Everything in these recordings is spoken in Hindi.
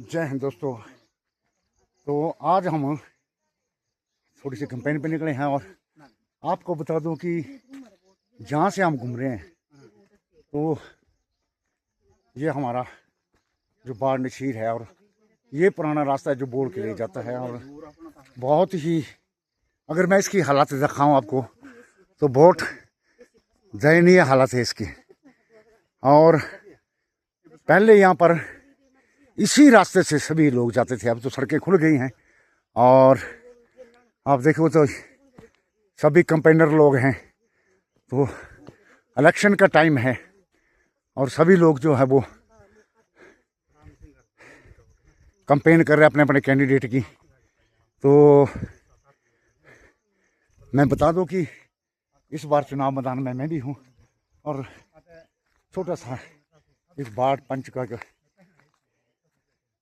जय हिंद दोस्तों। तो आज हम थोड़ी सी कैंपेन पे निकले हैं और आपको बता दूं कि जहाँ से हम घूम रहे हैं तो ये हमारा जो बाढ़ नशीर है और ये पुराना रास्ता है जो बोल के ले जाता है। और बहुत ही, अगर मैं इसकी हालात दिखाऊं आपको तो बहुत दयनीय हालत है इसकी। और पहले यहाँ पर इसी रास्ते से सभी लोग जाते थे, अब तो सड़कें खुल गई हैं और आप देखो तो सभी कंपेनर लोग हैं। तो इलेक्शन का टाइम है और सभी लोग जो है वो कंपेन कर रहे हैं अपने अपने कैंडिडेट की। तो मैं बता दूं कि इस बार चुनाव मैदान में मैं भी हूं और छोटा सा इस बार पंच का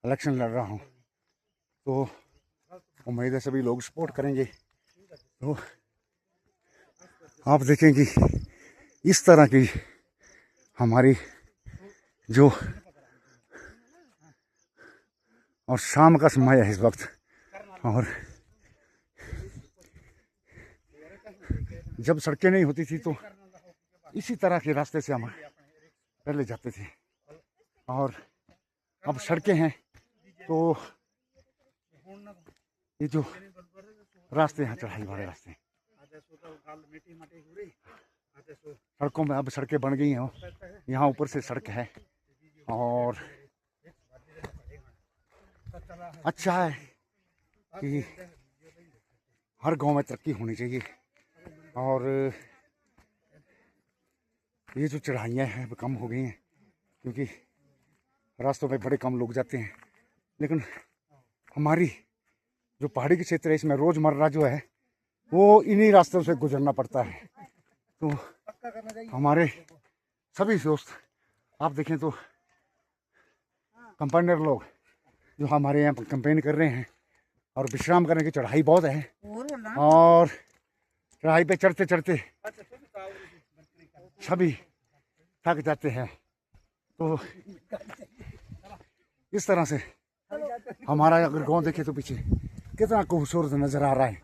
इलेक्शन लड़ रहा हूं। तो उम्मीद है सभी लोग सपोर्ट करेंगे। तो आप देखें कि इस तरह की हमारी जो और शाम का समय है इस वक्त, और जब सड़कें नहीं होती थी तो इसी तरह के रास्ते से हम पहले जाते थे और अब सड़कें हैं तो ये जो रास्ते हैं चढ़ाई वाले रास्ते, सड़कों में अब सड़कें बन गई हैं। यहाँ ऊपर से सड़क है और अच्छा है कि हर गांव में तरक्की होनी चाहिए। और ये जो चढ़ाइयाँ हैं वो कम हो गई हैं क्योंकि रास्तों में बड़े कम लोग जाते हैं। लेकिन हमारी जो पहाड़ी के क्षेत्र है इसमें रोज़मर्रा जो है वो इन्हीं रास्तों से गुजरना पड़ता है। तो हमारे सभी दोस्त आप देखें तो कंपाउंडर लोग जो हमारे यहाँ कैंपेन कर रहे हैं और विश्राम करने की चढ़ाई बहुत है और चढ़ाई पे चढ़ते चढ़ते सभी थक जाते हैं। तो इस तरह से हमारा अगर गांव देखे तो पीछे कितना खूबसूरत नजर आ रहा है।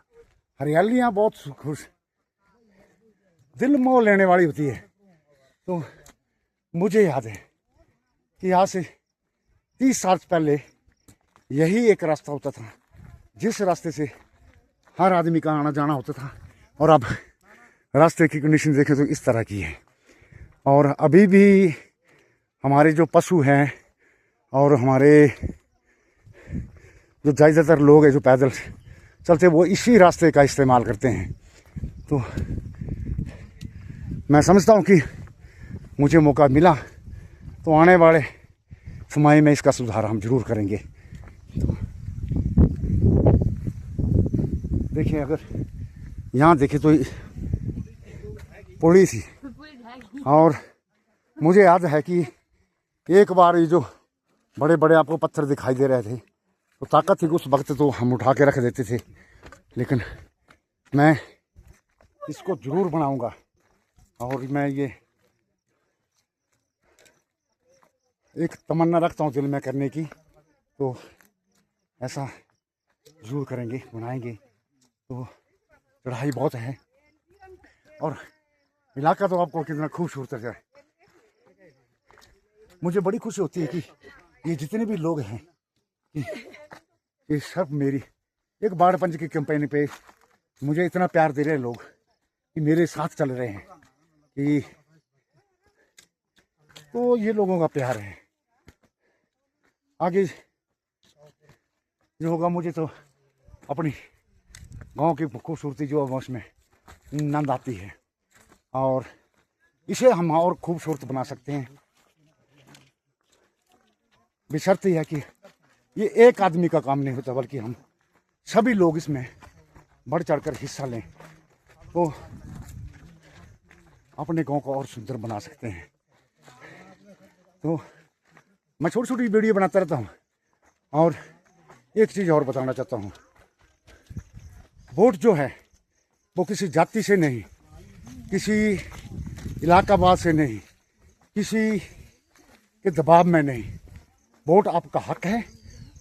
हरियालियाँ बहुत खुश दिल मोह लेने वाली होती है। तो मुझे याद है कि आज से 30 साल पहले यही एक रास्ता होता था जिस रास्ते से हर आदमी का आना जाना होता था। और अब रास्ते की कंडीशन देखें तो इस तरह की है। और अभी भी हमारे जो पशु हैं और हमारे जो ज़्यादातर लोग हैं जो पैदल चलते वो इसी रास्ते का इस्तेमाल करते हैं। तो मैं समझता हूँ कि मुझे मौका मिला तो आने वाले समय में इसका सुधार हम जरूर करेंगे। तो देखिए, अगर यहाँ देखें तो पुलिस थी और मुझे याद है कि एक बार ये जो बड़े बड़े आपको पत्थर दिखाई दे रहे थे तो ताकत थी उस वक्त तो हम उठा के रख देते थे। लेकिन मैं इसको ज़रूर बनाऊंगा और मैं ये एक तमन्ना रखता हूँ दिल में करने की। तो ऐसा ज़रूर करेंगे, बनाएंगे। तो चढ़ाई बहुत है और इलाका तो आपको कितना खूबसूरत है। मुझे बड़ी खुशी होती है कि ये जितने भी लोग हैं ये सब मेरी एक बाढ़ पंच की कैंपेन पे मुझे इतना प्यार दे रहे हैं लोग कि मेरे साथ चल रहे हैं कि तो ये लोगों का प्यार है। आगे जो होगा मुझे तो अपनी गांव की खूबसूरती जो है उसमें नंद आती है और इसे हम और खूबसूरत बना सकते हैं। बशर्ते है कि ये एक आदमी का काम नहीं होता बल्कि हम सभी लोग इसमें बढ़ चढ़कर हिस्सा लें तो अपने गांव को और सुंदर बना सकते हैं। तो मैं छोटी छोटी वीडियो बनाता रहता हूँ और एक चीज़ और बताना चाहता हूँ। वोट जो है वो किसी जाति से नहीं, किसी इलाकावाद से नहीं, किसी के दबाव में नहीं। वोट आपका हक है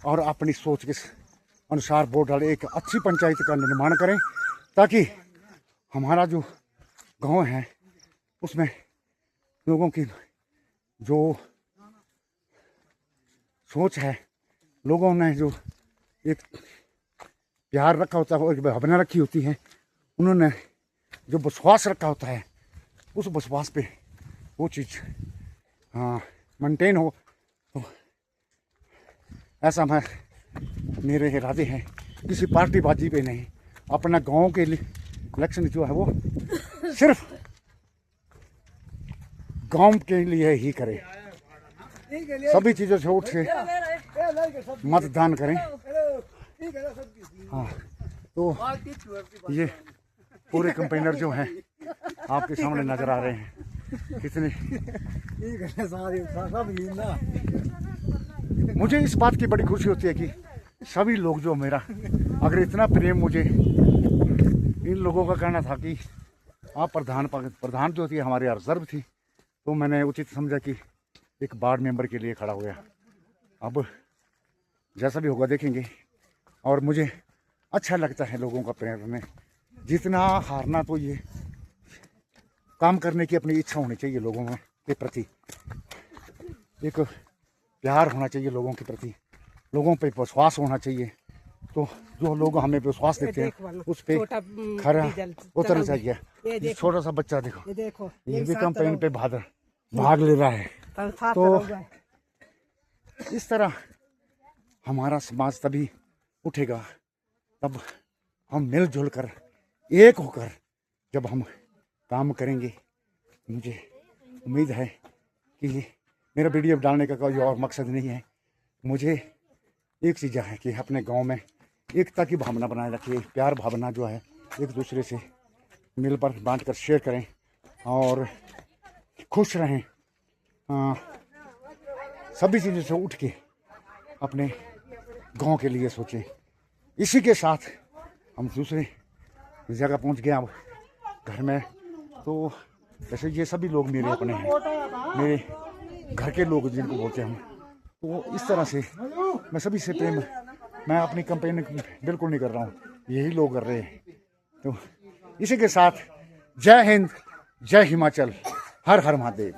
और अपनी सोच के अनुसार वोट डालें, एक अच्छी पंचायत का निर्माण करें, ताकि हमारा जो गांव है उसमें लोगों की जो सोच है, लोगों ने जो एक प्यार रखा होता है, एक भावना रखी होती है, उन्होंने जो विश्वास रखा होता है, उस विश्वास पे वो चीज़ मेंटेन हो। तो ऐसा मेरे इरादे हैं, किसी पार्टीबाजी पे नहीं, अपना गांव के लिए इलेक्शन जो है वो सिर्फ गांव के लिए ही करें, सभी चीज़ों से उठ के मतदान करें। हाँ, तो ये पूरे कंपेनर जो हैं आपके सामने नजर आ रहे हैं, कितने। मुझे इस बात की बड़ी खुशी होती है कि सभी लोग जो मेरा, अगर इतना प्रेम मुझे इन लोगों का कहना था कि आप प्रधान जो थी हमारे रिजर्व थी, तो मैंने उचित समझा कि एक वार्ड मेंबर के लिए खड़ा हो गया। अब जैसा भी होगा देखेंगे, और मुझे अच्छा लगता है लोगों का प्रेम में। जितना हारना, तो ये काम करने की अपनी इच्छा होनी चाहिए लोगों में के प्रति, एक प्यार होना चाहिए लोगों के प्रति, लोगों पे विश्वास होना चाहिए। तो जो लोग हमें विश्वास देते हैं उस पर खरा उतरना चाहिए। ये छोटा सा बच्चा देखो, ये भी कैंपेन पे भाग ले रहा है। तो इस तरह हमारा समाज तभी उठेगा, तब हम मिलजुल कर, एक होकर जब हम काम करेंगे। मुझे उम्मीद है कि मेरा वीडियो डालने का कोई और मकसद नहीं है, मुझे एक चीज़ है कि अपने गांव में एकता की भावना बनाए रखिए, प्यार भावना जो है एक दूसरे से मिल पर बांट कर शेयर करें और खुश रहें। सभी चीज़ों से उठ के अपने गांव के लिए सोचें। इसी के साथ हम दूसरे जगह पहुंच गए अब घर में। तो जैसे ये सभी लोग मेरे अपने हैं, मेरे घर के लोग जिनको बोलते हैं हम, तो इस तरह से मैं सभी से प्रेम, मैं अपनी कंपेन बिल्कुल नहीं कर रहा हूँ, यही लोग कर रहे हैं। तो इसी के साथ जय हिंद, जय हिमाचल, हर हर महादेव।